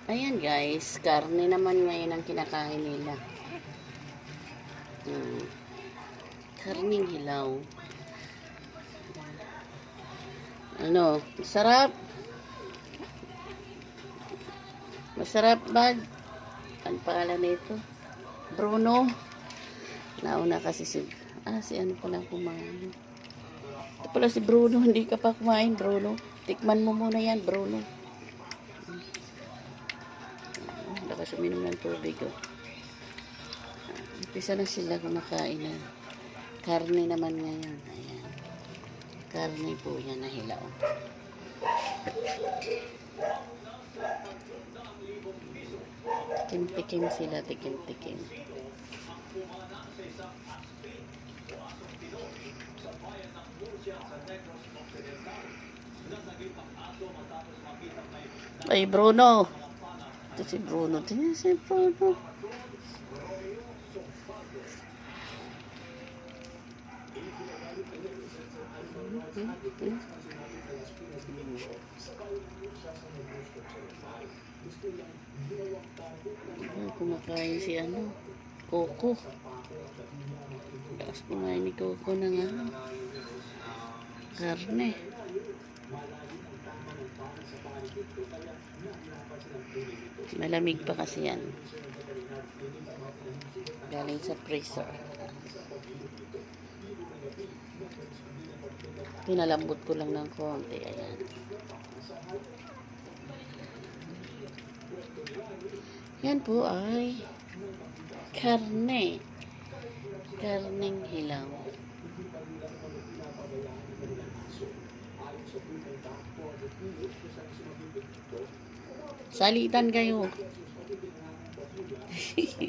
Ayan guys, karne naman ngayon ang kinakain nila. Hmm. Karning hilaw. Ano, sarap. Masarap ba? Ang pangalan nito? Bruno. Nauna kasi si ano pala kumain. Ito pala si Bruno, hindi ka pa kumain, Bruno. Tikman mo muna yan, Bruno. Lakas uminom ng tubig, oh. Umpisa na sila kumakain na. Karne naman ngayon. Ayan. Karne po yan na hilaw. Tikim-tikim sila, tikim-tikim. Ay, Bruno. Ito si Bruno. Ito si Bruno. Kumakain si ano, Coco. Tapos kumain ni Coco ng ano, karne. Malamig pa kasi yan. Galing sa freezer. Pinalambot ko lang ng konti. Ayan. Yan po ay karne. Karneng hilaw. Salitan kayo.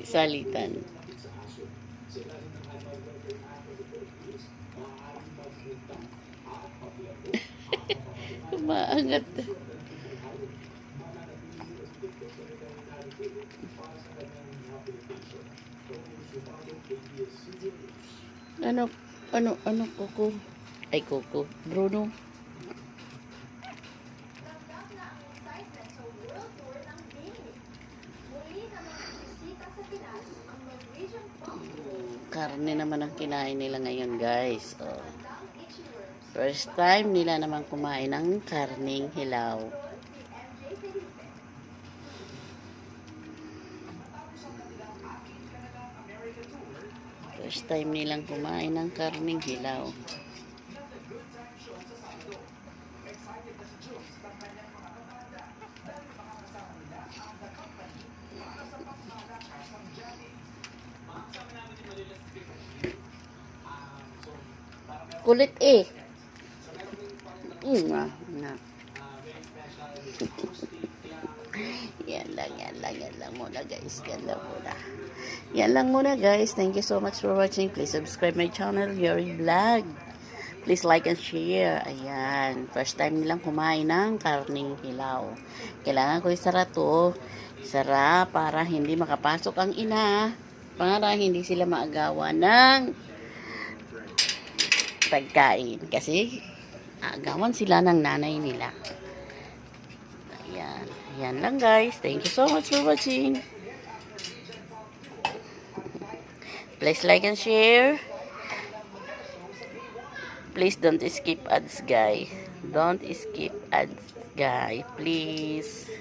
Salitan. Maangat. Ano, Coco? Ay, Coco. Bruno. Karne naman ang kinain nila ngayon, guys. Oh. First time nila naman kumain ng karning hilaw. First time nilang kumain ng karning hilaw. Kulit eh. Na. Yan lang muna guys. Yan lang muna guys. Thank you so much for watching. Please subscribe my channel, Yuri Vlog. Please like and share. Ayan. First time nilang kumain ng karning hilaw. Kailangan ko isara to. Isara para hindi makapasok ang ina. Para hindi sila maagawan ng pagkain. Kasi agawan sila ng nanay nila. Ayan. Yan lang guys. Thank you so much for watching. Please like and share. Please don't skip ads, guys. Don't skip ads, guys. Please.